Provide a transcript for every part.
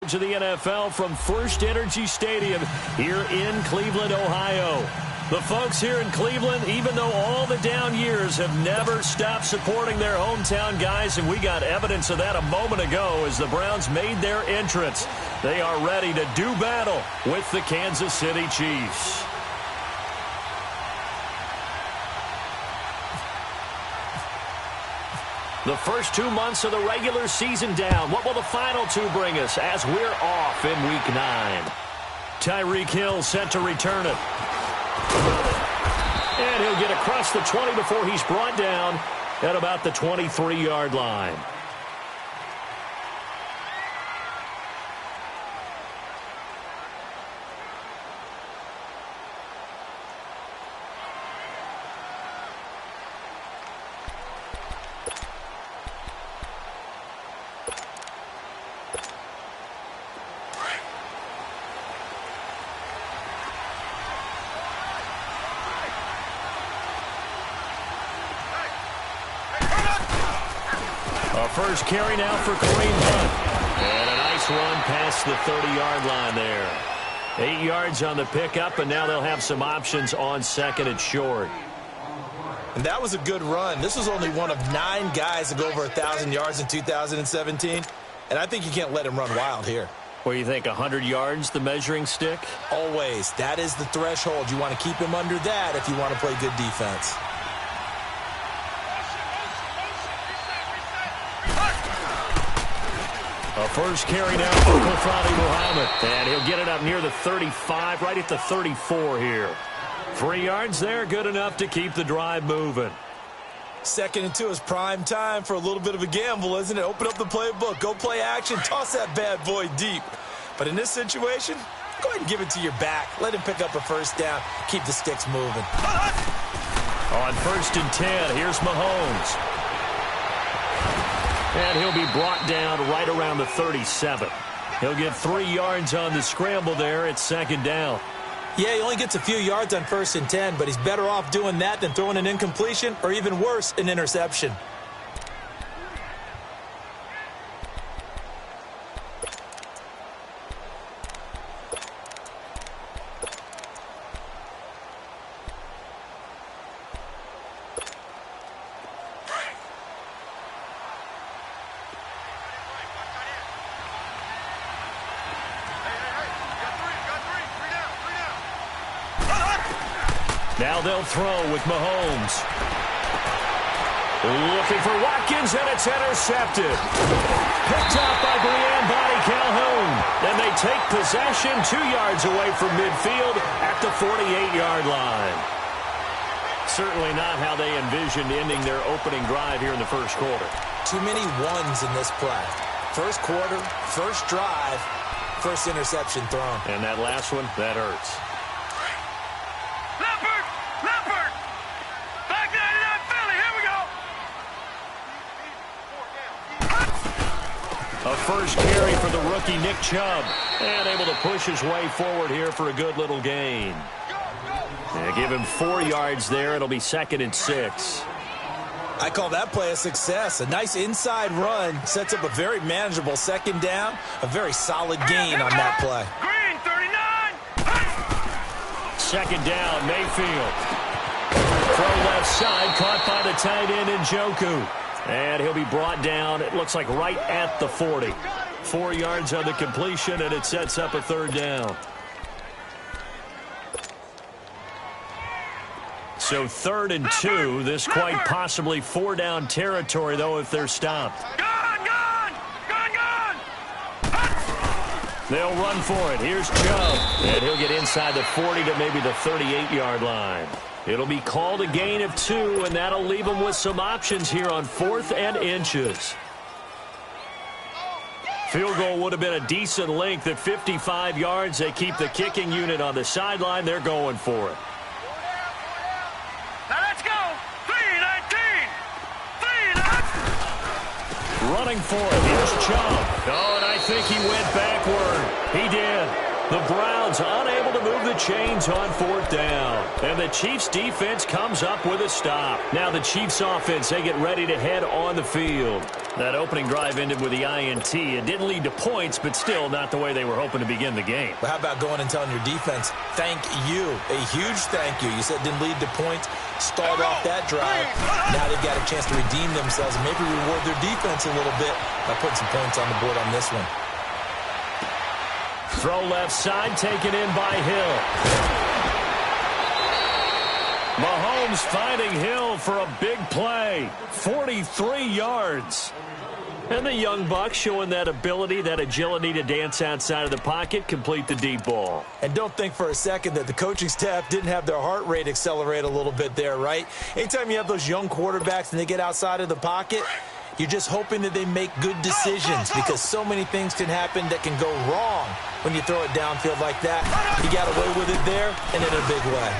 coverage of the NFL from First Energy Stadium here in Cleveland, Ohio. The folks here in Cleveland, even though all the down years, have never stopped supporting their hometown guys, and we got evidence of that a moment ago as the Browns made their entrance. They are ready to do battle with the Kansas City Chiefs. The first 2 months of the regular season down. What will the final two bring us as we're off in Week 9? Tyreek Hill set to return it. And he'll get across the 20 before he's brought down at about the 23-yard line. First carry now for Kareem Hunt. And a nice run past the 30-yard line there. 8 yards on the pickup, and now they'll have some options on second and short. And that was a good run. This was only one of 9 guys to go over 1,000 yards in 2017. And I think you can't let him run wild here. What do you think, 100 yards, the measuring stick? Always. That is the threshold. You want to keep him under that if you want to play good defense. A first carry now for Kofani Muhammad. And he'll get it up near the 35, right at the 34 here. 3 yards there, good enough to keep the drive moving. 2nd and 2 is prime time for a little bit of a gamble, isn't it? Open up the playbook, go play action, toss that bad boy deep. But in this situation, go ahead and give it to your back. Let him pick up a first down, keep the sticks moving. On 1st and 10, here's Mahomes. And he'll be brought down right around the 37. He'll get 3 yards on the scramble there at 2nd down. Yeah, he only gets a few yards on 1st and 10, but he's better off doing that than throwing an incompletion or even worse, an interception. Now they'll throw with Mahomes. Looking for Watkins, and it's intercepted. Picked up by Brian Calhoun. And they take possession 2 yards away from midfield at the 48-yard line. Certainly not how they envisioned ending their opening drive here in the first quarter. Too many ones in this play. First quarter, first drive, first interception thrown. And that last one, that hurts. A first carry for the rookie Nick Chubb. And able to push his way forward here for a good little gain. And give him 4 yards there. It'll be 2nd and 6. I call that play a success. A nice inside run sets up a very manageable 2nd down. A very solid gain on that play. Green, 39. 2nd down, Mayfield. Throw left side, caught by the tight end Njoku. And he'll be brought down, it looks like right at the 40. 4 yards on the completion, and it sets up a 3rd down. So 3rd and 2, this quite possibly 4-down territory, though, if they're stopped. Gone! They'll run for it. Here's Chubb. And he'll get inside the 40 to maybe the 38-yard line. It'll be called a gain of 2, and that'll leave them with some options here on 4th and inches. Field goal would have been a decent length at 55 yards. They keep the kicking unit on the sideline. They're going for it. Now let's go. 3-19. Running for it. Here's Chubb. Oh, and I think he went backward. He did. The Browns unable to move the chains on 4th down. And the Chiefs defense comes up with a stop. Now the Chiefs offense, they get ready to head on the field. That opening drive ended with the INT. It didn't lead to points, but still not the way they were hoping to begin the game. But how about going and telling your defense, thank you, a huge thank you. You said it didn't lead to points, stalled off that drive. Now they've got a chance to redeem themselves and maybe reward their defense a little bit by putting some points on the board on this one. Throw left side, taken in by Hill. Mahomes finding Hill for a big play. 43 yards. And the young buck showing that ability, that agility to dance outside of the pocket, complete the deep ball. And don't think for a second that the coaching staff didn't have their heart rate accelerate a little bit there, right? Anytime you have those young quarterbacks and they get outside of the pocket, you're just hoping that they make good decisions because so many things can happen that can go wrong when you throw it downfield like that. He got away with it there and in a big way.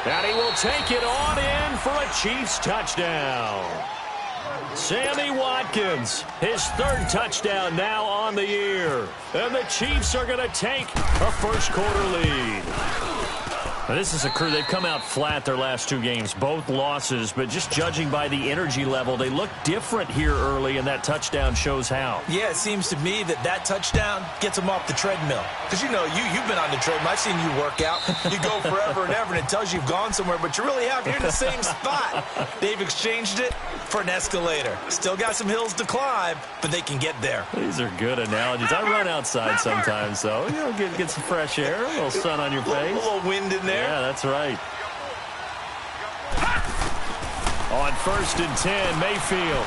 And he will take it on in for a Chiefs touchdown. Sammy Watkins, his 3rd touchdown now on the year. And the Chiefs are going to take a first-quarter lead. Now, this is a crew, they've come out flat their last 2 games, both losses, but just judging by the energy level, they look different here early, and that touchdown shows how. Yeah, it seems to me that touchdown gets them off the treadmill. Because, you know, you've been on the treadmill. I've seen you work out. You go forever and ever, and it tells you you've gone somewhere, but you really have. You're in the same spot. They've exchanged it for an escalator. Still got some hills to climb, but they can get there. These are good analogies. I run outside sometimes, though. You know, get some fresh air, a little sun on your face. A little wind in there. Yeah, that's right. On 1st and 10, Mayfield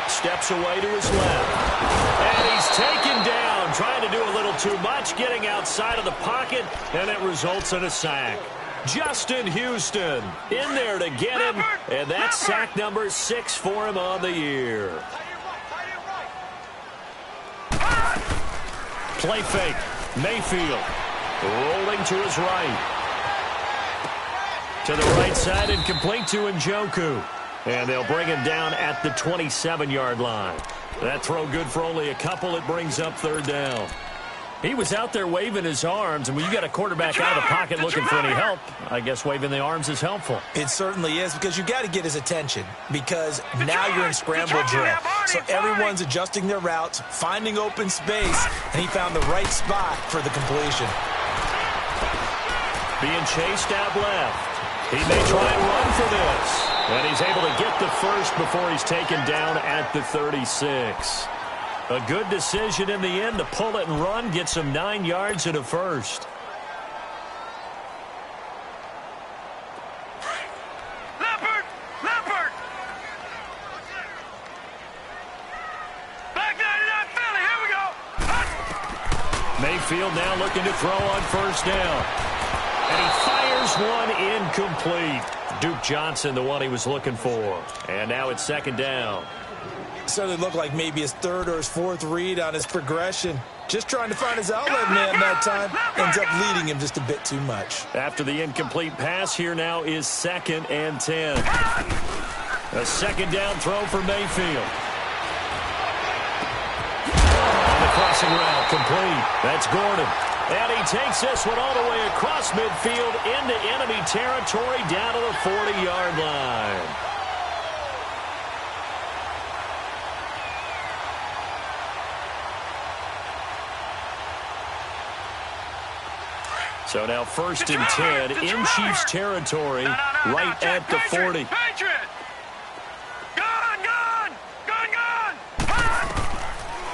steps away to his left. And he's taken down, trying to do a little too much, getting outside of the pocket, and it results in a sack. Justin Houston in there to get him, and that's sack number 6 for him on the year. Play fake. Mayfield rolling to his right. To the right side and complete to Njoku. And they'll bring him down at the 27-yard line. That throw good for only a couple. It brings up 3rd down. He was out there waving his arms, and when you got a quarterback out of the pocket looking for any help, I guess waving the arms is helpful. It certainly is, because you got to get his attention, because now you're in scramble drill. So everyone's adjusting their routes, finding open space, and he found the right spot for the completion. Being chased out left. He may try and run for this. And he's able to get the first before he's taken down at the 36. A good decision in the end to pull it and run, get some 9 yards and a first. Leopard! Leopard! Back 99 Philly, here we go! Mayfield now looking to throw on 1st down. And he fires one incomplete. Duke Johnson, the one he was looking for. And now it's 2nd down. Certainly looked like maybe his 3rd or his 4th read on his progression. Just trying to find his outlet man that time. Ends up leading him just a bit too much. After the incomplete pass, here now is 2nd and 10. A 2nd down throw for Mayfield. The crossing route complete. That's Gordon. And he takes this one all the way across midfield into enemy territory down to the 40-yard line. So now 1st and 10 in Chiefs territory, right at the 40. Patriot! Gone!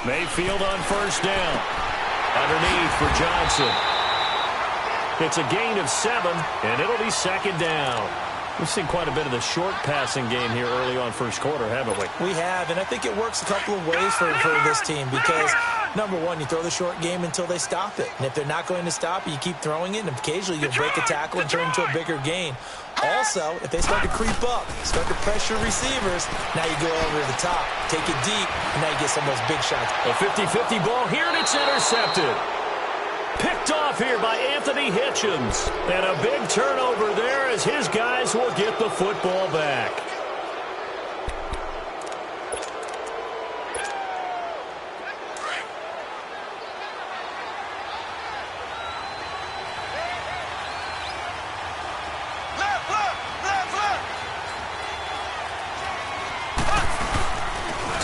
Mayfield on 1st down. Underneath for Johnson. It's a gain of 7, and it'll be 2nd down. We've seen quite a bit of the short passing game here early on 1st quarter, haven't we? We have, and I think it works a couple of ways for this team because, number one, you throw the short game until they stop it. And if they're not going to stop it, you keep throwing it, and occasionally you'll break a tackle and turn into a bigger gain. Also, if they start to creep up, start to pressure receivers, now you go over the top, take it deep, and now you get some of those big shots. A 50-50 ball here, and it's intercepted. Picked off here by Anthony Hitchens. And a big turnover there as his guys will get the football back.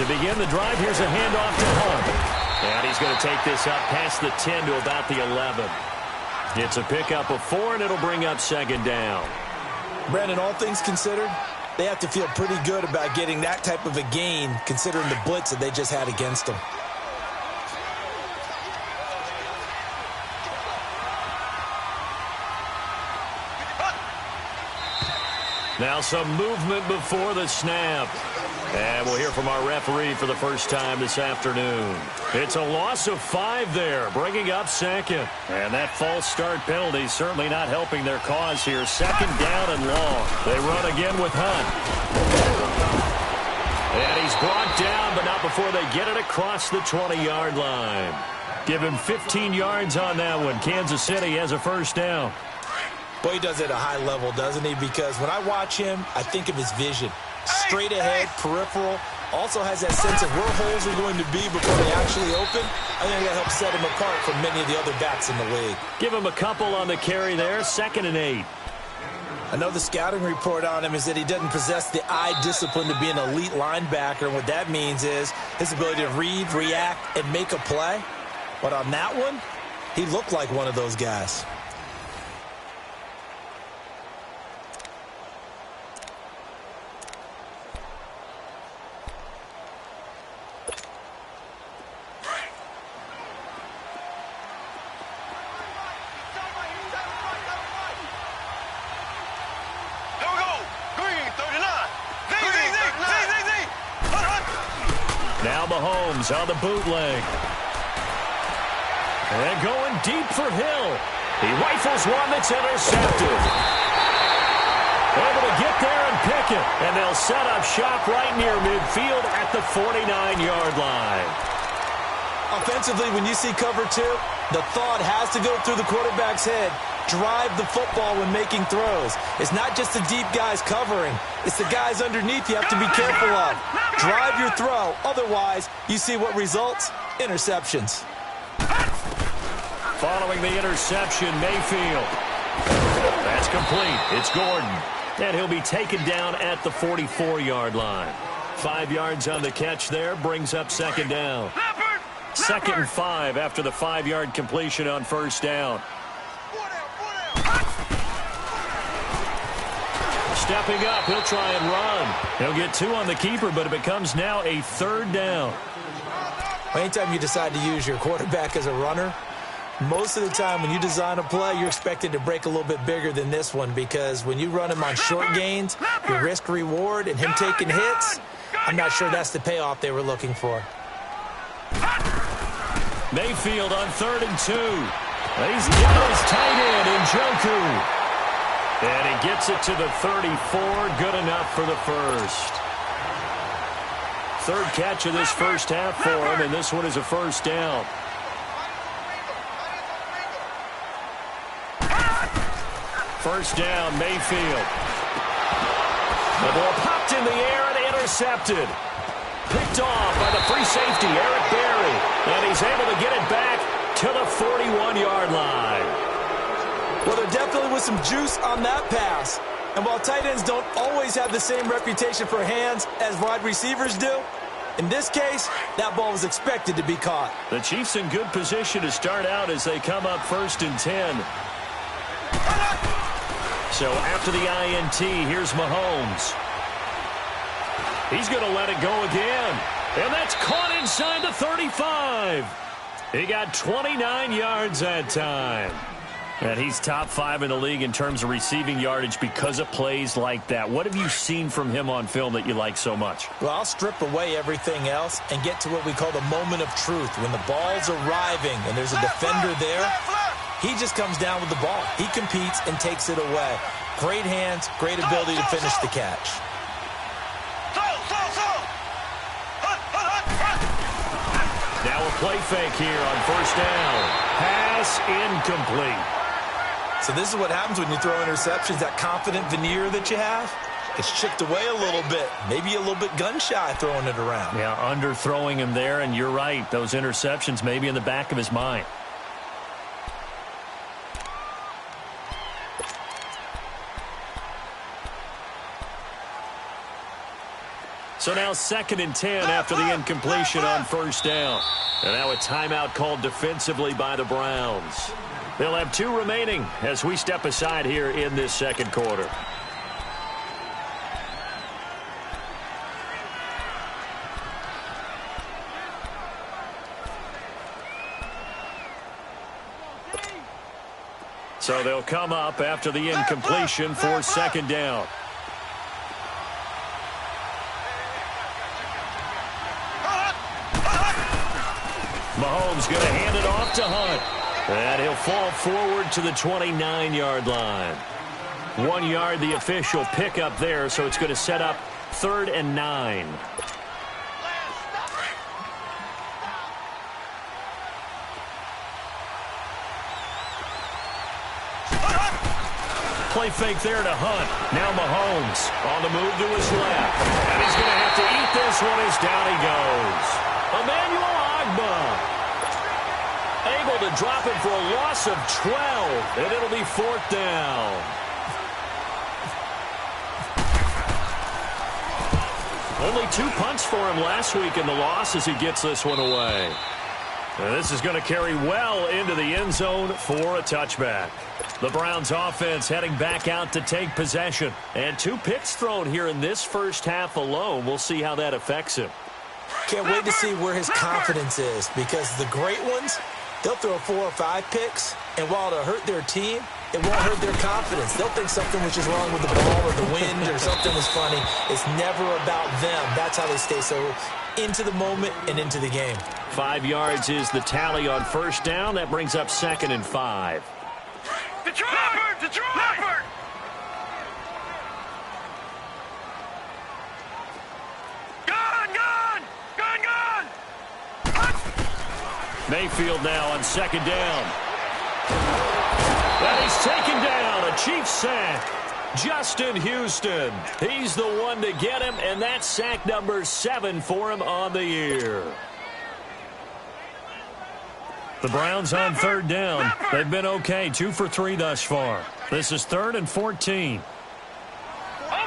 To begin the drive, here's a handoff to Hunt. And he's going to take this up past the 10 to about the 11. It's a pickup of 4, and it'll bring up second down. Brandon, all things considered, they have to feel pretty good about getting that type of a gain, considering the blitz that they just had against them. Now some movement before the snap. And we'll hear from our referee for the first time this afternoon. It's a loss of 5 there, bringing up second. And that false start penalty certainly not helping their cause here. Second down and long. They run again with Hunt. And he's brought down, but not before they get it across the 20-yard line. Give him 15 yards on that one. Kansas City has a first down. Boy, he does it at a high level, doesn't he? Because when I watch him, I think of his vision. Straight ahead, peripheral. Also has that sense of where holes are going to be before they actually open. I think that helps set him apart from many of the other backs in the league. Give him a couple on the carry there. 2nd and 8. I know the scouting report on him is that he doesn't possess the eye discipline to be an elite linebacker. And what that means is his ability to read, react, and make a play. But on that one, he looked like one of those guys. Now Mahomes on the bootleg. And going deep for Hill. He rifles one that's intercepted. Able to get there and pick it. And they'll set up shop right near midfield at the 49-yard line. Offensively, when you see cover 2, the thought has to go through the quarterback's head. Drive the football when making throws. It's not just the deep guys covering. It's the guys underneath you have to be careful of. Drive your throw. Otherwise, you see what results? Interceptions. Following the interception, Mayfield. That's complete. It's Gordon. And he'll be taken down at the 44-yard line. 5 yards on the catch there. Brings up second down. 2nd and 5 after the 5-yard completion on first down. Stepping up, he'll try and run. He'll get 2 on the keeper, but it becomes now a 3rd down. Anytime you decide to use your quarterback as a runner, most of the time when you design a play, you're expected to break a little bit bigger than this one, because when you run him on short gains, your risk-reward and him taking hits, I'm not sure that's the payoff they were looking for. Mayfield on 3rd and 2. He's got his tight end, Njoku. And he gets it to the 34. Good enough for the first. 3rd catch of this first half for him, and this one is a first down. First down, Mayfield. The ball popped in the air and intercepted. Picked off by the free safety, Eric Berry. And he's able to get it back to the 41-yard line. Well, there definitely was some juice on that pass. And while tight ends don't always have the same reputation for hands as wide receivers do, in this case, that ball was expected to be caught. The Chiefs in good position to start out as they come up 1st and 10. So after the INT, here's Mahomes. He's going to let it go again. And that's caught inside the 35. He got 29 yards that time. And he's top 5 in the league in terms of receiving yardage because of plays like that. What have you seen from him on film that you like so much? Well, I'll strip away everything else and get to what we call the moment of truth. When the ball's arriving and there's a defender there, he just comes down with the ball. He competes and takes it away. Great hands, great ability to finish the catch. Now a play fake here on first down. Pass incomplete. So this is what happens when you throw interceptions. That confident veneer that you have gets chipped away a little bit. Maybe a little bit gun-shy throwing it around. Yeah, underthrowing him there, and you're right. Those interceptions may be in the back of his mind. So now 2nd and 10 after the incompletion on first down. And now a timeout called defensively by the Browns. They'll have 2 remaining as we step aside here in this second quarter. So they'll come up after the incompletion for 2nd down. Mahomes going to hand it off to Hunt. And he'll fall forward to the 29-yard line. 1 yard, the official pickup there, so it's going to set up 3rd and 9. Play fake there to Hunt. Now Mahomes on the move to his left. And he's going to have to eat this one as down he goes. Emmanuel Ogbah able to drop him for a loss of 12. And it'll be 4th down. Only 2 punts for him last week in the loss as he gets this one away. And this is going to carry well into the end zone for a touchback. The Browns offense heading back out to take possession. And 2 picks thrown here in this first half alone. We'll see how that affects him. Can't wait to see where his confidence is, because the great ones, they'll throw 4 or 5 picks, and while it'll hurt their team, it won't hurt their confidence. They'll think something was just wrong with the ball or the wind or something was funny. It's never about them. That's how they stay so into the moment and into the game. 5 yards is the tally on first down. That brings up 2nd and 5. Detroit! Leopard! Gone! Mayfield now on 2nd down. And he's taken down. A Chiefs sack. Justin Houston. He's the one to get him, and that's sack number 7 for him on the year. The Browns on 3rd down. They've been okay. 2 for 3 thus far. This is 3rd and 14. Over! All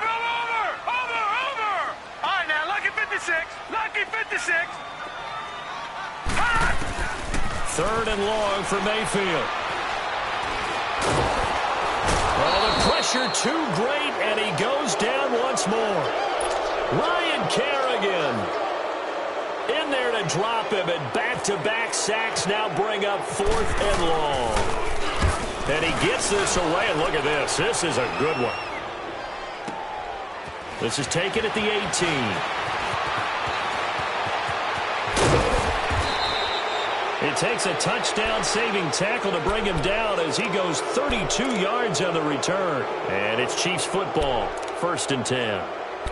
right, now, lucky 56. Lucky 56. 3rd and long for Mayfield. Well, the pressure too great, and he goes down once more. Ryan Kerrigan in there to drop him, and back-to-back sacks now bring up 4th and long. And he gets this away, and look at this. This is a good one. This is taken at the 18. It takes a touchdown-saving tackle to bring him down as he goes 32 yards on the return. And it's Chiefs football, 1st and 10.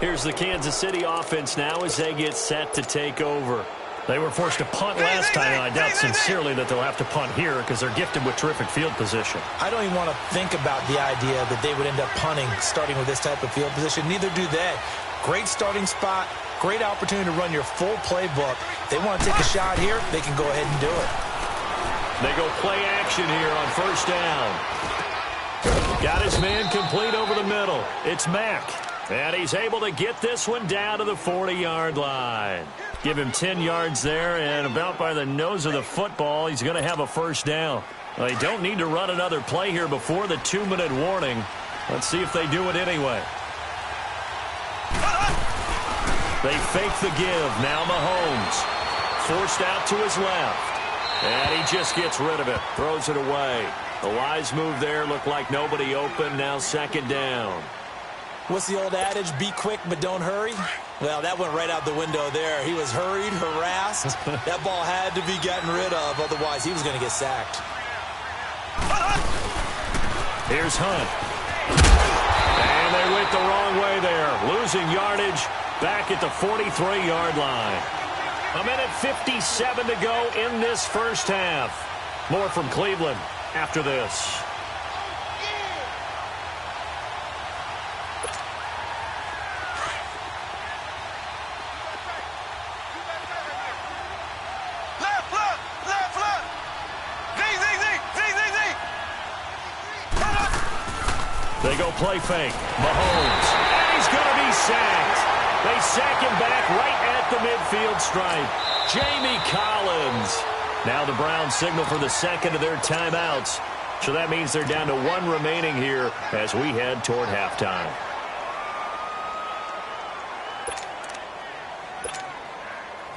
Here's the Kansas City offense now as they get set to take over. They were forced to punt last time, and I doubt sincerely that they'll have to punt here because they're gifted with terrific field position. I don't even want to think about the idea that they would end up punting starting with this type of field position. Neither do they. Great starting spot. Great opportunity to run your full playbook. If they want to take a shot here, they can go ahead and do it. They go play action here on 1st down. Got his man complete over the middle. It's Mack. And he's able to get this one down to the 40-yard line. Give him 10 yards there, and about by the nose of the football, he's going to have a 1st down. Well, they don't need to run another play here before the 2-minute warning. Let's see if they do it anyway. They fake the give. Now Mahomes. Forced out to his left. And he just gets rid of it. Throws it away. The wise move there. Looked like nobody open. Now 2nd down. What's the old adage? Be quick, but don't hurry? Well, that went right out the window there. He was hurried, harassed. That ball had to be gotten rid of. Otherwise, he was going to get sacked. Here's Hunt. And they went the wrong way there. Losing yardage. Back at the 43-yard line. 1:57 to go in this first half. More from Cleveland after this. They go play fake. Mahomes. And he's going to be sacked. They sack him back right at the midfield stripe. Jamie Collins. Now the Browns signal for the second of their timeouts. So that means they're down to one remaining here as we head toward halftime.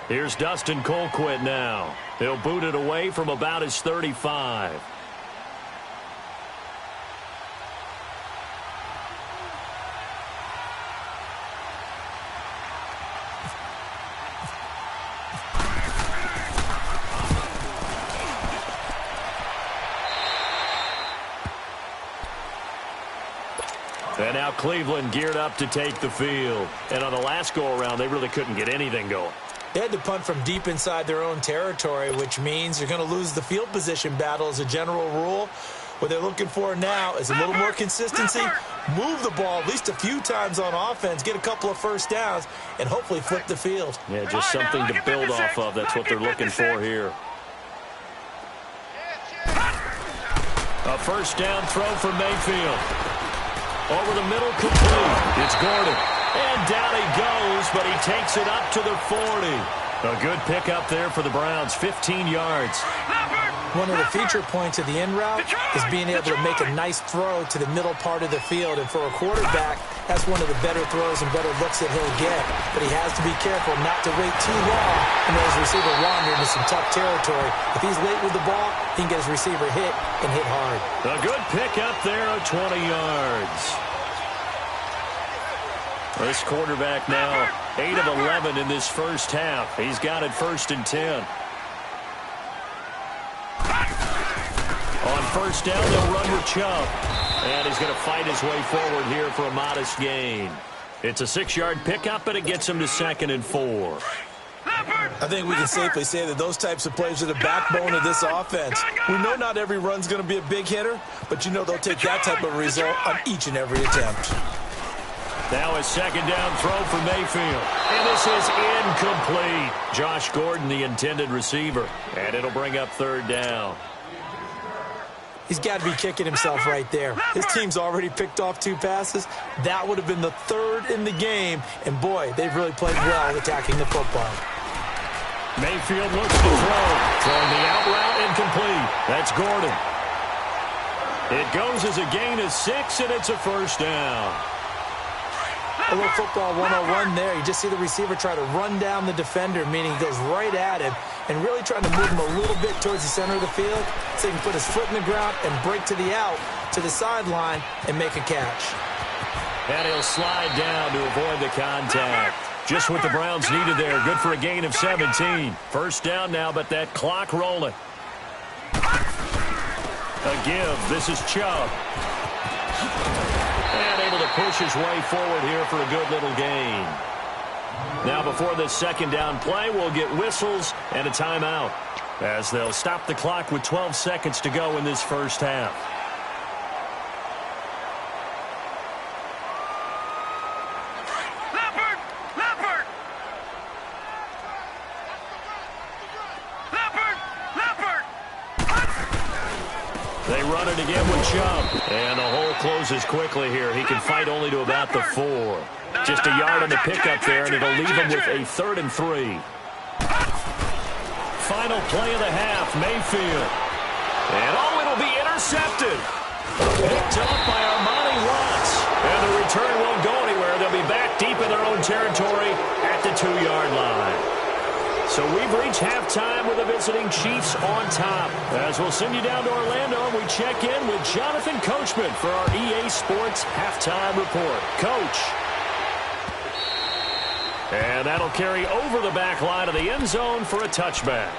Here's Dustin Colquitt now. He'll boot it away from about his 35. And now Cleveland geared up to take the field. And on the last go-around, they really couldn't get anything going. They had to punt from deep inside their own territory, which means you're going to lose the field position battle as a general rule. What they're looking for now is a little more consistency, move the ball at least a few times on offense, get a couple of first downs, and hopefully flip the field. Yeah, just something to build off of. That's what they're looking for here. A first down throw from Mayfield. Over the middle, complete. It's Gordon. And down he goes, but he takes it up to the 40. A good pickup there for the Browns, 15 yards. One of the feature points of the in route is being able to make a nice throw to the middle part of the field. And for a quarterback, that's one of the better throws and better looks that he'll get. But he has to be careful not to wait too long and let his receiver wander into some tough territory. If he's late with the ball, he can get his receiver hit and hit hard. A good pickup there of 20 yards. This quarterback now 8 of 11 in this first half. He's got it 1st and 10. On first down, they'll run with Chubb. And he's going to fight his way forward here for a modest gain. It's a 6-yard pickup, and it gets him to 2nd and 4. I think we can safely say that those types of plays are the backbone of this offense. We know not every run's going to be a big hitter, but you know they'll take that type of result on each and every attempt. Now a second down throw for Mayfield. And this is incomplete. Josh Gordon, the intended receiver. And it'll bring up 3rd down. He's got to be kicking himself right there. His team's already picked off 2 passes. That would have been the 3rd in the game. And, boy, they've really played well attacking the football. Mayfield looks to throw. Throwing the out route incomplete. That's Gordon. It goes as a gain of 6, and it's a 1st down. A little football 101 there. You just see the receiver try to run down the defender, meaning he goes right at him and really trying to move him a little bit towards the center of the field so he can put his foot in the ground and break to the out, to the sideline, and make a catch. And he'll slide down to avoid the contact. Just what the Browns needed there. Good for a gain of 17. 1st down now, but that clock rolling. A give. This is Chubb. And able to push his way forward here for a good little gain. Now before this 2nd down play, we'll get whistles and a timeout as they'll stop the clock with 12 seconds to go in this first half. They run it again with Chubb. And the hole closes quickly here. He can fight only to about the 4. Just a yard on the pickup there, and it'll leave him with a 3rd and 3. Final play of the half, Mayfield. And it'll be intercepted. Picked up by Armani Watts. And the return won't go anywhere. They'll be back deep in their own territory at the 2-yard line. So we've reached halftime with the visiting Chiefs on top. As we'll send you down to Orlando, and we check in with Jonathan Coachman for our EA Sports Halftime Report. Coach. And that'll carry over the back line of the end zone for a touchback.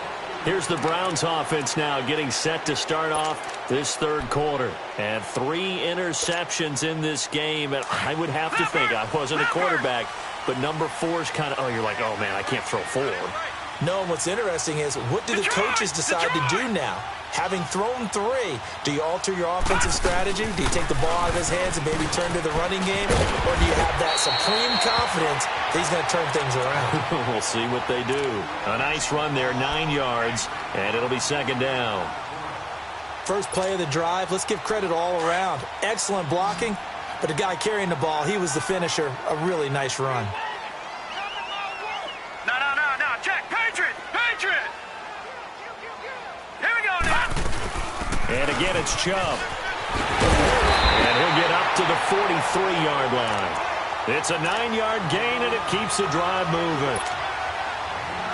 Here's the Browns offense now getting set to start off this 3rd quarter. And 3 interceptions in this game. And I would have to think, I wasn't a quarterback, but number 4 is kind of, oh, you're like, oh, man, I can't throw 4. No, and what's interesting is, what do the coaches decide to do now? Having thrown 3, do you alter your offensive strategy? Do you take the ball out of his hands and maybe turn to the running game? Or do you have that supreme confidence that he's going to turn things around? We'll see what they do. A nice run there, 9 yards, and it'll be 2nd down. First play of the drive, let's give credit all around. Excellent blocking, but the guy carrying the ball, he was the finisher. A really nice run. And again, it's Chubb. And he'll get up to the 43-yard line. It's a 9-yard gain, and it keeps the drive moving.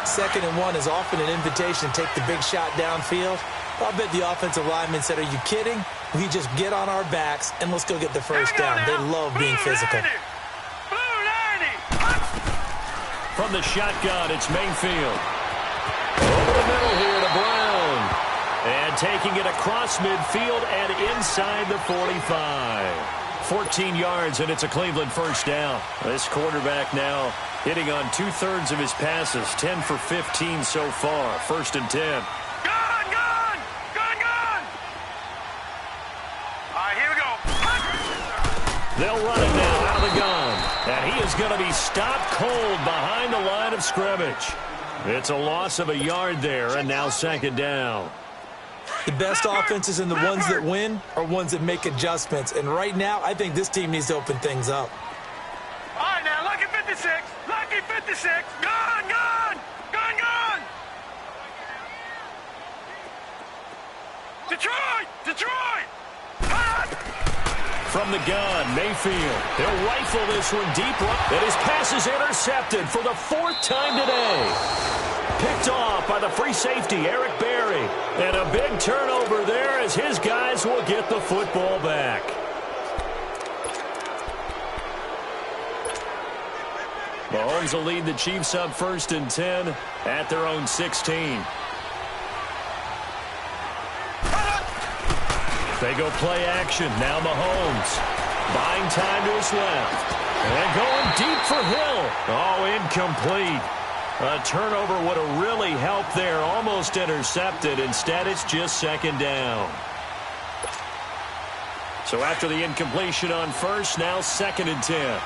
2nd and 1 is often an invitation to take the big shot downfield. I'll bet the offensive lineman said, are you kidding? We just get on our backs, and let's go get the first down. They love being physical. From the shotgun, it's Mayfield. Over the middle here to Brown. And taking it across midfield and inside the 45. 14 yards, and it's a Cleveland first down. This quarterback now hitting on 2/3 of his passes. 10 for 15 so far. 1st and 10. Gun! Gun! Gun! Gun! All right, here we go. They'll run it now out of the gun. And he is going to be stopped cold behind the line of scrimmage. It's a loss of a yard there, and now 2nd down. The best offenses and the ones that win are ones that make adjustments. And right now, I think this team needs to open things up. All right, now, lucky 56. Lucky 56. Gun! Gun! Gun! Gun! Detroit! Detroit! Hot! From the gun, Mayfield. He'll rifle this one deep. And his pass is intercepted for the 4th time today. Picked off by the free safety, Eric Berry. And a big turnover there as his guys will get the football back. Mahomes will lead the Chiefs up 1st and 10 at their own 16. They go play action. Now Mahomes. Buying time to his left. And going deep for Hill. Oh, incomplete. A turnover would have really helped there. Almost intercepted. Instead, it's just 2nd down. So after the incompletion on 1st, now 2nd and 10.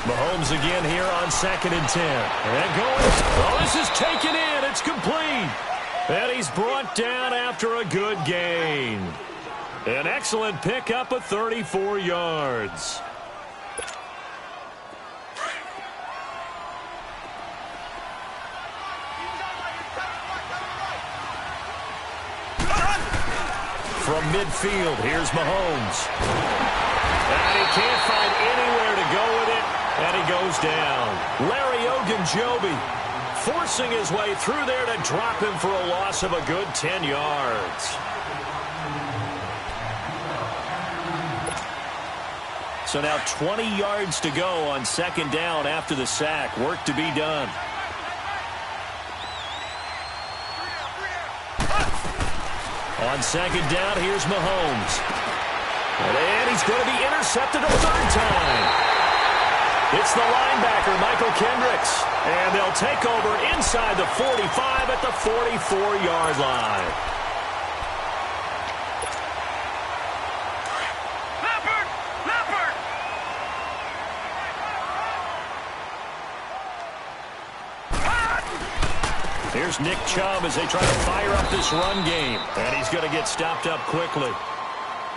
Mahomes again here on 2nd and 10. And going. Oh, this is taken in. It's complete. And he's brought down after a good gain. An excellent pickup of 34 yards. From midfield, here's Mahomes. And he can't find anywhere to go with it, and he goes down. Larry Ogunjobi forcing his way through there to drop him for a loss of a good 10 yards. So now 20 yards to go on 2nd down after the sack. Work to be done. On 2nd down, here's Mahomes. And he's going to be intercepted a 3rd time. It's the linebacker, Michael Kendricks. And they'll take over inside the 45 at the 44-yard line. Leopard! Leopard! Here's Nick Chubb as they try to fire up this run game. And he's going to get stopped up quickly.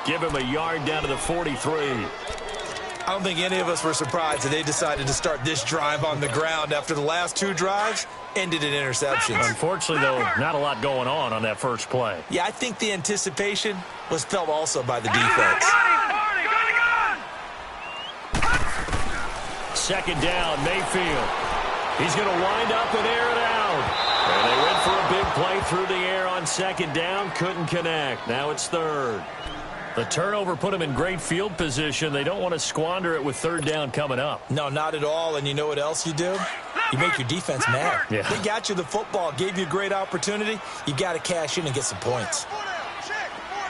Give him a yard down to the 43. I don't think any of us were surprised that they decided to start this drive on the ground after the last 2 drives ended in interceptions. Unfortunately, though, not a lot going on that first play. Yeah, I think the anticipation was felt also by the defense. 2nd down, Mayfield. He's going to wind up and air it out. And they went for a big play through the air on 2nd down. Couldn't connect. Now it's 3rd. The turnover put them in great field position. They don't want to squander it with 3rd down coming up. No, not at all. And you know what else you do? You make your defense mad. Yeah. They got you the football, gave you a great opportunity. You got to cash in and get some points.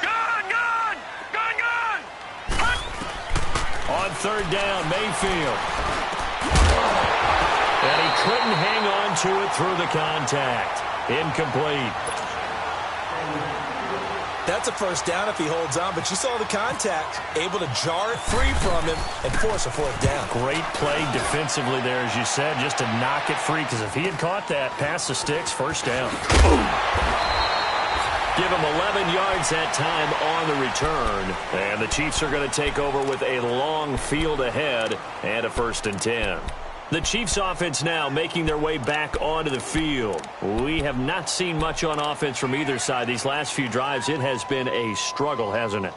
Gun! Gun! Gun! Gun! On 3rd down, Mayfield. And he couldn't hang on to it through the contact. Incomplete. That's a first down if he holds on, but you saw the contact, able to jar it free from him and force a 4th down. Great play defensively there, as you said, just to knock it free, because if he had caught that, past the sticks, 1st down. Give him 11 yards that time on the return, and the Chiefs are going to take over with a long field ahead and a 1st and 10. The Chiefs offense now making their way back onto the field. We have not seen much on offense from either side. These last few drives, it has been a struggle, hasn't it?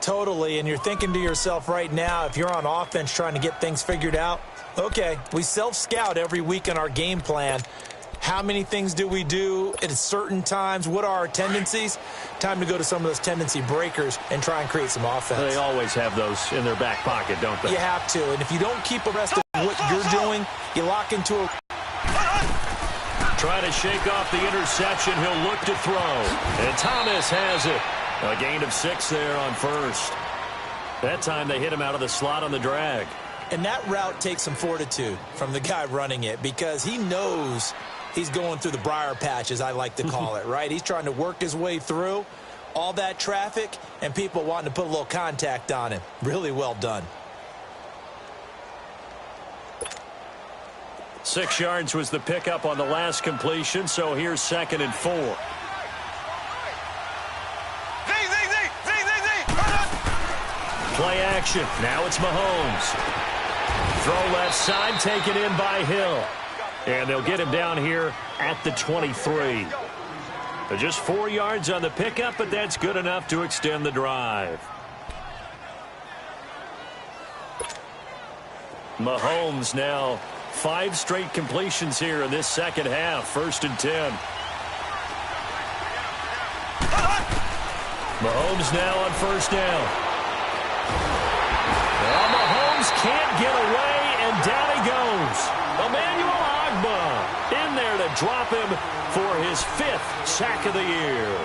Totally, and you're thinking to yourself right now, if you're on offense trying to get things figured out, okay, we self-scout every week in our game plan. How many things do we do at certain times? What are our tendencies? Time to go to some of those tendency breakers and try and create some offense. They always have those in their back pocket, don't they? You have to, and if you don't keep the rest of what you're doing, you lock into a... Trying to shake off the interception. He'll look to throw. And Thomas has it. A gain of 6 there on first. That time they hit him out of the slot on the drag. And that route takes some fortitude from the guy running it because he knows he's going through the briar patch, as I like to call it, right? He's trying to work his way through all that traffic and people wanting to put a little contact on him. Really well done. 6 yards was the pickup on the last completion, so here's 2nd and 4. Play action. Now it's Mahomes. Throw left side, taken in by Hill. And they'll get him down here at the 23. Just 4 yards on the pickup, but that's good enough to extend the drive. Mahomes now 5 straight completions here in this second half. 1st and 10. Mahomes now on 1st down. Well, Mahomes can't get away, and down he goes. Emmanuel Ogbah in there to drop him for his 5th sack of the year.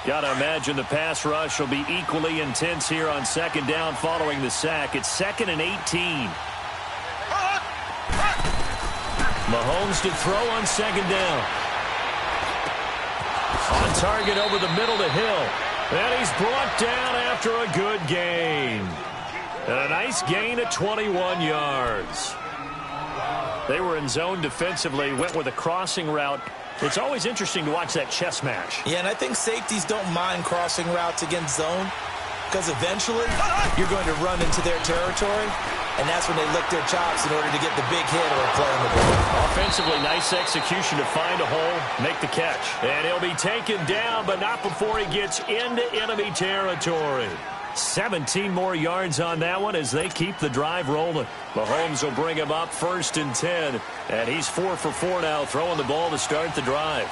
Got to imagine the pass rush will be equally intense here on 2nd down following the sack. It's 2nd and 18. Mahomes to throw on 2nd down. On target over the middle to Hill. And he's brought down after a good gain. And a nice gain of 21 yards. They were in zone defensively, went with a crossing route. It's always interesting to watch that chess match. Yeah, and I think safeties don't mind crossing routes against zone because eventually you're going to run into their territory, and that's when they lick their chops in order to get the big hit or a play on the ball. Offensively, nice execution to find a hole, make the catch. And he'll be taken down, but not before he gets into enemy territory. 17 more yards on that one as they keep the drive rolling. Mahomes will bring him up 1st and 10, and he's 4 for 4 now, throwing the ball to start the drive.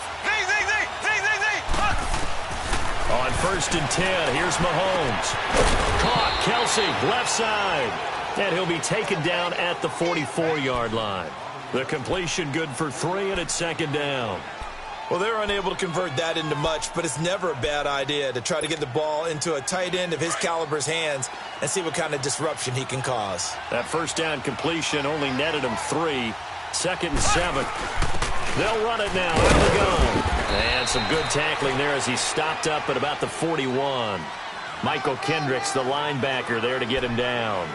On 1st and 10, here's Mahomes. Caught, Kelsey, left side. And he'll be taken down at the 44-yard line. The completion good for 3, and it's 2nd down. Well, they're unable to convert that into much, but it's never a bad idea to try to get the ball into a tight end of his caliber's hands and see what kind of disruption he can cause. That 1st down completion only netted him 3. 2nd and 7. They'll run it now. Out they go. And some good tackling there as he stopped up at about the 41. Michael Kendricks, the linebacker, there to get him down.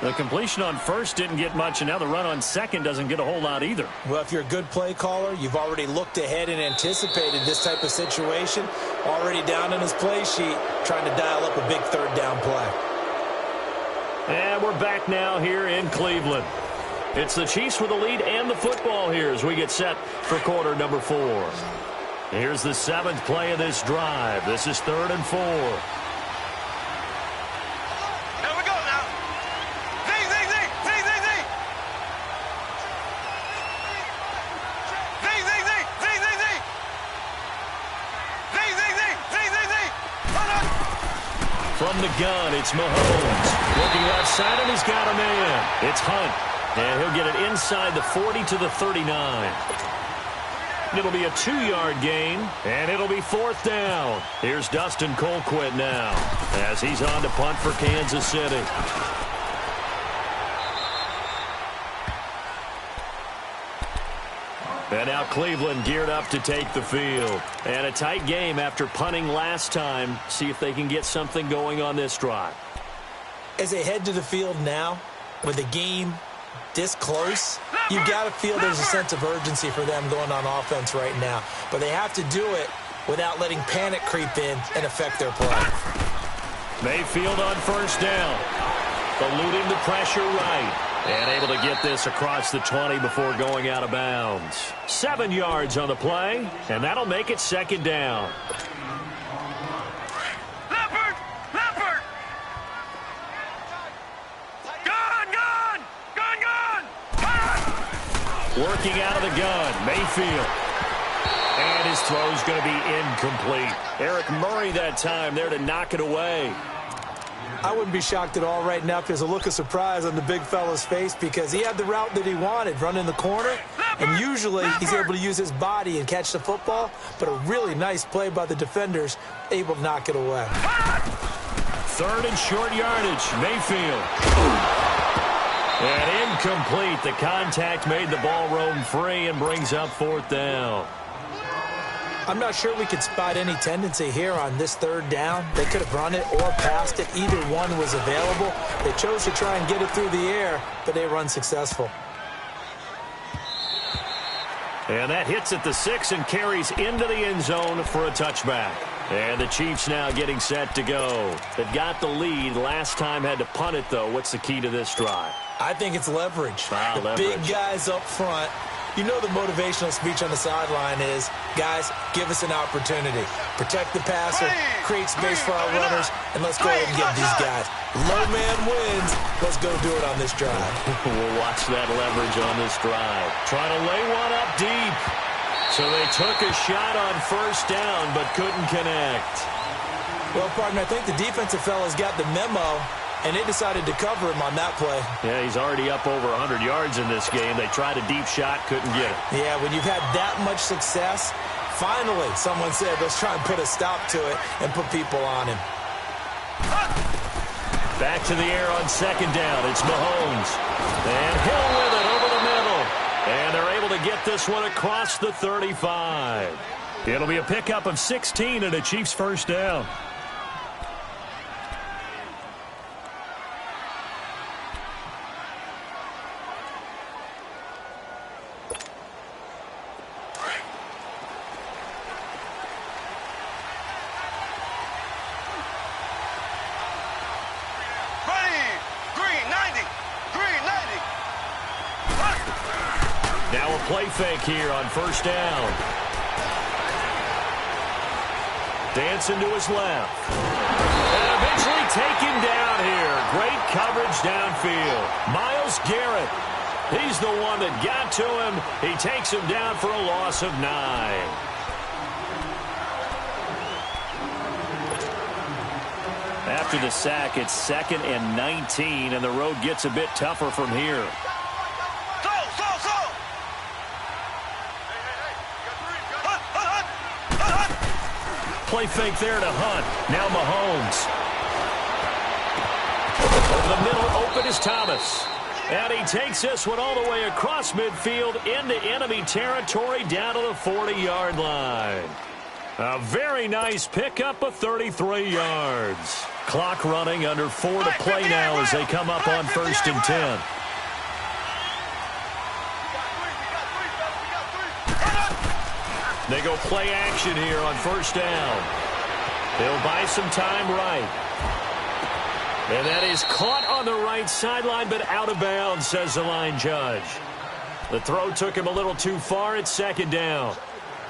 The completion on 1st didn't get much, and now the run on 2nd doesn't get a whole lot either. Well, if you're a good play caller, you've already looked ahead and anticipated this type of situation. Already down in his play sheet, trying to dial up a big 3rd down play. And we're back now here in Cleveland. It's the Chiefs with the lead and the football here as we get set for quarter number 4. Here's the 7th play of this drive. This is 3rd and 4. From the gun, it's Mahomes. Looking left side, and he's got a man. It's Hunt. And he'll get it inside the 40 to the 39. It'll be a 2-yard gain, and it'll be 4th down. Here's Dustin Colquitt now as he's on to punt for Kansas City. And now Cleveland geared up to take the field. And a tight game after punting last time. See if they can get something going on this drive. As they head to the field now, with the game this close, you got to feel there's a sense of urgency for them going on offense right now. But they have to do it without letting panic creep in and affect their play. Mayfield on first down. Eluding the pressure right. And able to get this across the 20 before going out of bounds. 7 yards on the play, and that'll make it second down. Leopard! Leopard! Gun! Gun! Gun! Gun! Working out of the gun, Mayfield. And his throw's going to be incomplete. Eric Murray that time there to knock it away. I wouldn't be shocked at all right now if there's a look of surprise on the big fella's face because he had the route that he wanted, running the corner, and usually he's able to use his body and catch the football, but a really nice play by the defenders, able to knock it away. 3rd and short yardage, Mayfield. And incomplete. The contact made the ball roam free and brings up 4th down. I'm not sure we could spot any tendency here on this 3rd down. They could have run it or passed it. Either one was available. They chose to try and get it through the air, but they were unsuccessful. And that hits at the 6 and carries into the end zone for a touchback. And the Chiefs now getting set to go. They've got the lead. Last time had to punt it, though. What's the key to this drive? I think it's leverage. The big guys up front. You know the motivational speech on the sideline is, guys, give us an opportunity. Protect the passer, create space for our runners, and let's go ahead and get these guys. Low man wins. Let's go do it on this drive. We'll watch that leverage on this drive. Trying to lay one up deep. So they took a shot on first down, but couldn't connect. Well, partner, I think the defensive fella's got the memo, and they decided to cover him on that play. Yeah, he's already up over 100 yards in this game. They tried a deep shot, couldn't get it. Yeah, when you've had that much success, finally someone said, let's try and put a stop to it and put people on him. Back to the air on second down. It's Mahomes. And Hill with it over the middle. And they're able to get this one across the 35. It'll be a pickup of 16 and a Chiefs first down. Play fake here on first down. Dancing to his left. And eventually taken down here. Great coverage downfield. Myles Garrett. He's the one that got to him. He takes him down for a loss of 9. After the sack, it's 2nd and 19, and the road gets a bit tougher from here. Play fake there to Hunt. Now Mahomes. Over the middle, open is Thomas. And he takes this one all the way across midfield into enemy territory down to the 40-yard line. A very nice pickup of 33 yards. Clock running, under 4 to play now as they come up on 1st and 10. They go play action here on first down. They'll buy some time right. And that is caught on the right sideline, but out of bounds, says the line judge. The throw took him a little too far at 2nd down.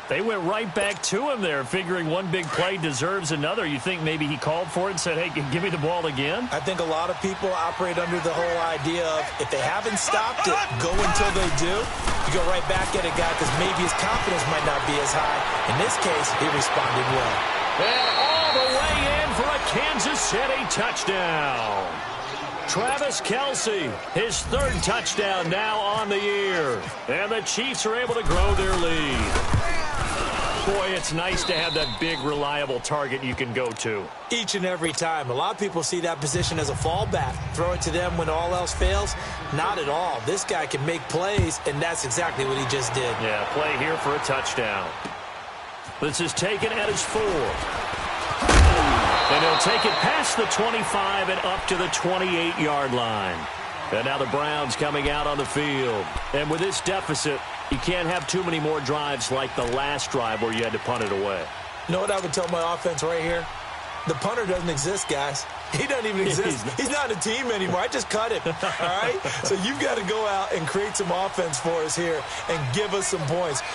They went right back to him there, figuring one big play deserves another. You think maybe he called for it and said, hey, give me the ball again? I think a lot of people operate under the whole idea of if they haven't stopped it, go until they do. You go right back at a guy because maybe his confidence might not be as high. In this case, he responded well. And all the way in for a Kansas City touchdown. Travis Kelce, his 3rd touchdown now on the year. And the Chiefs are able to grow their lead. Boy, it's nice to have that big, reliable target you can go to. Each and every time. A lot of people see that position as a fallback. Throw it to them when all else fails. Not at all. This guy can make plays, and that's exactly what he just did. Yeah, play here for a touchdown. This is taken at his 4. And he'll take it past the 25 and up to the 28-yard line. And now the Browns coming out on the field. And with this deficit, you can't have too many more drives like the last drive where you had to punt it away. You know what I would tell my offense right here? The punter doesn't exist, guys. He doesn't even exist. He's not a team anymore. I just cut him, all right? So you've got to go out and create some offense for us here and give us some points.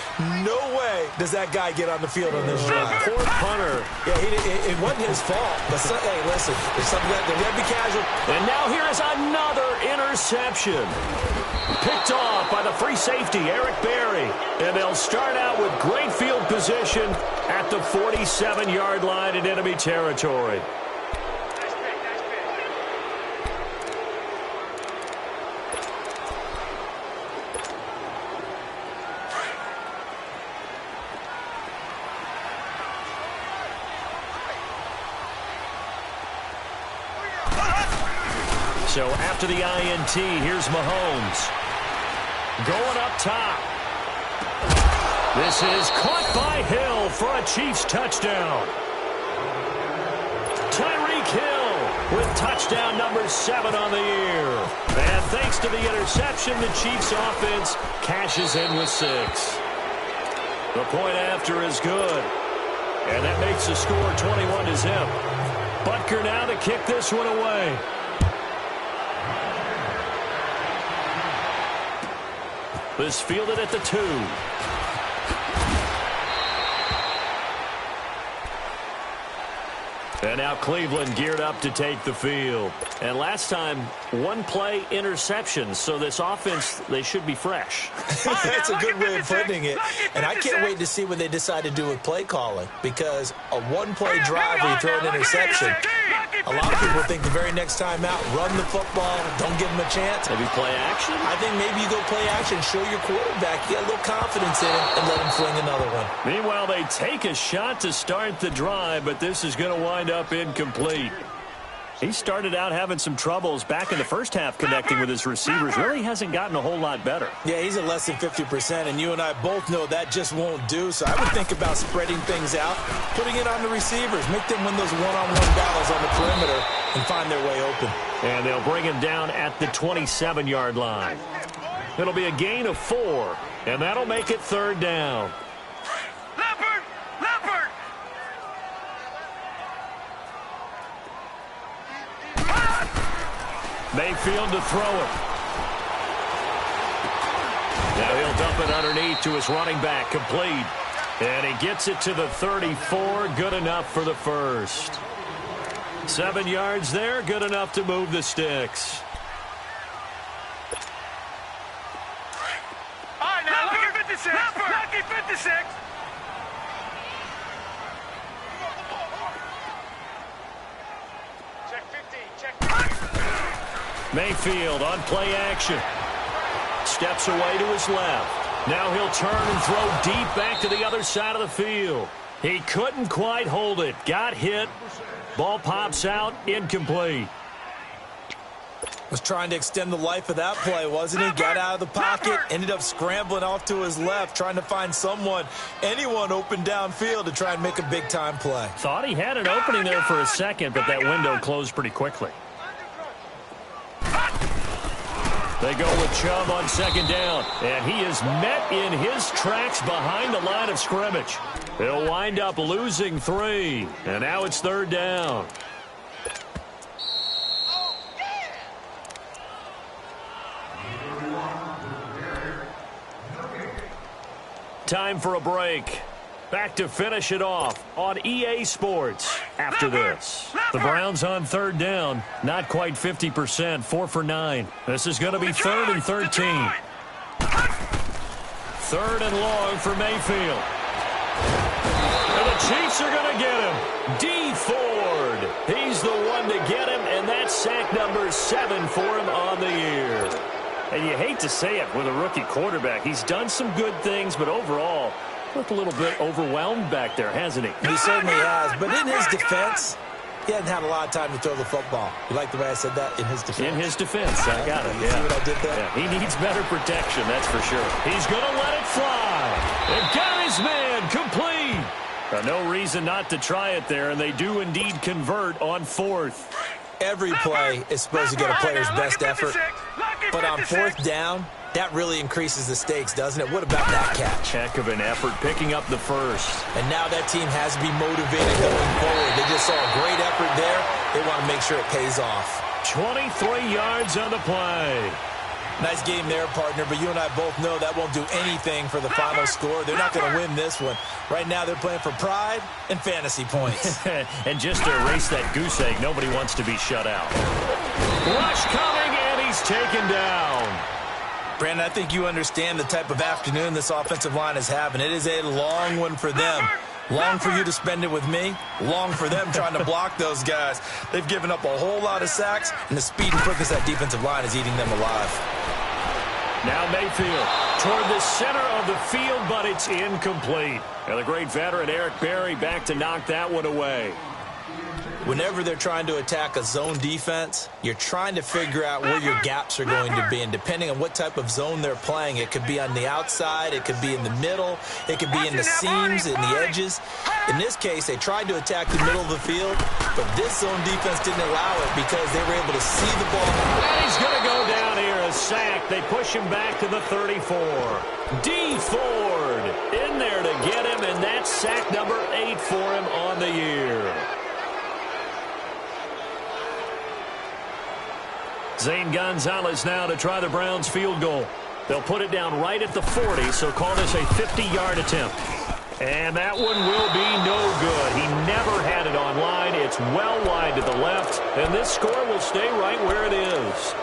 No way does that guy get on the field on this drive. Poor punter. Yeah, it wasn't his fault. But hey, listen, there's something that we have to be casual. And now here is another interception. Picked off by the free safety, Eric Berry. And they'll start out with great field position at the 47-yard line in enemy territory. So after the INT, here's Mahomes. Going up top. This is caught by Hill for a Chiefs touchdown. Tyreek Hill with touchdown number 7 on the year. And thanks to the interception, the Chiefs offense cashes in with 6. The point after is good. And that makes the score 21-0. Butker now to kick this one away. This fielded at the 2. And now Cleveland geared up to take the field. And last time, one play interception. So this offense, they should be fresh. That's a good way of putting it. And I can't wait to see what they decide to do with play calling. Because a one-play drive where you throw an interception, a lot of people think the very next time out, run the football, don't give them a chance. Maybe play action? I think maybe you go play action, show your quarterback you got a little confidence in him, and let him fling another one. Meanwhile, they take a shot to start the drive, but this is going to wind up incomplete. He started out having some troubles back in the first half connecting with his receivers. Really hasn't gotten a whole lot better. Yeah, he's at less than 50%, and you and I both know that just won't do. So I would think about spreading things out, putting it on the receivers, make them win those one-on-one battles on the perimeter, and find their way open. And they'll bring him down at the 27-yard line. It'll be a gain of 4, and that'll make it 3rd down. Mayfield to throw it. Now he'll dump it underneath to his running back, complete. And he gets it to the 34, good enough for the first. 7 yards there, good enough to move the sticks. All right, now look at 56. Lucky 56. Check 50. Check 50. Mayfield on play action. Steps away to his left. Now he'll turn and throw deep back to the other side of the field. He couldn't quite hold it. Got hit. Ball pops out. Incomplete. Was trying to extend the life of that play, wasn't he? Got out of the pocket, ended up scrambling off to his left, trying to find anyone open downfield to try and make a big-time play. Thought he had an opening there for a second, but that window closed pretty quickly. They go with Chubb on 2nd down, and he is met in his tracks behind the line of scrimmage. He'll wind up losing 3, and now it's 3rd down. Time for a break. Back to finish it off on EA Sports after this. The Browns on 3rd down. Not quite 50%. 4 for 9. This is going to be 3rd and 13. 3rd and long for Mayfield. And the Chiefs are going to get him. D. Ford. He's the one to get him, and that's sack number 7 for him on the year. And you hate to say it with a rookie quarterback. He's done some good things, but overall, looked a little bit overwhelmed back there, hasn't he? He certainly has. But in his defense, he hasn't had a lot of time to throw the football. You like the way I said that? In his defense. In his defense. I got it. You see what I did there? Yeah, he needs better protection, that's for sure. He's going to let it fly. And got his man complete. No reason not to try it there, and they do indeed convert on 4th. Every play is supposed to get a player's best effort. But on 4th down, that really increases the stakes, doesn't it? What about that catch? Heck of an effort picking up the first. And now that team has to be motivated going forward. They just saw a great effort there. They want to make sure it pays off. 23 yards on the play. Nice game there, partner, but you and I both know that won't do anything for the final score. They're not going to win this one. Right now, they're playing for pride and fantasy points. And just to erase that goose egg, nobody wants to be shut out. Rush coming, and he's taken down. Brandon, I think you understand the type of afternoon this offensive line is having. It is a long one for them. Long for you to spend it with me. Long for them trying to block those guys. They've given up a whole lot of sacks, and the speed and quickness of that defensive line is eating them alive. Now Mayfield toward the center of the field, but it's incomplete. And the great veteran Eric Berry back to knock that one away. Whenever they're trying to attack a zone defense, you're trying to figure out where your gaps are going to be. And depending on what type of zone they're playing, it could be on the outside, it could be in the middle, it could be in the seams, in the edges. In this case, they tried to attack the middle of the field, but this zone defense didn't allow it because they were able to see the ball. And he's going to go down here, a sack. They push him back to the 34. D. Ford in there to get him, and that's sack number 8 for him on the year. Zane Gonzalez now to try the Browns field goal. They'll put it down right at the 40, so call this a 50-yard attempt. And that one will be no good. He never had it on line. It's well wide to the left, and this score will stay right where it is.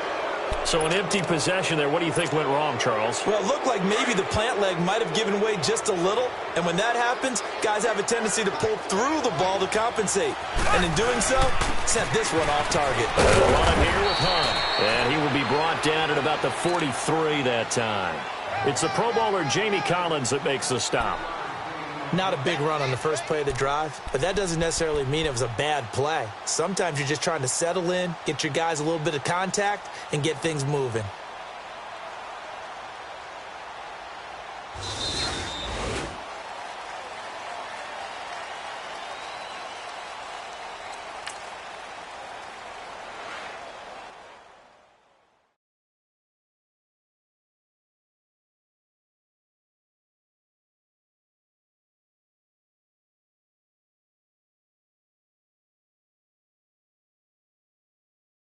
So an empty possession there. What do you think went wrong, Charles? Well, it looked like maybe the plant leg might have given way just a little. And when that happens, guys have a tendency to pull through the ball to compensate. And in doing so, sent this one off target. On here with Hunt. And he will be brought down at about the 43 that time. It's the Pro Bowler Jamie Collins that makes the stop. Not a big run on the first play of the drive, but that doesn't necessarily mean it was a bad play. Sometimes you're just trying to settle in, get your guys a little bit of contact, and get things moving.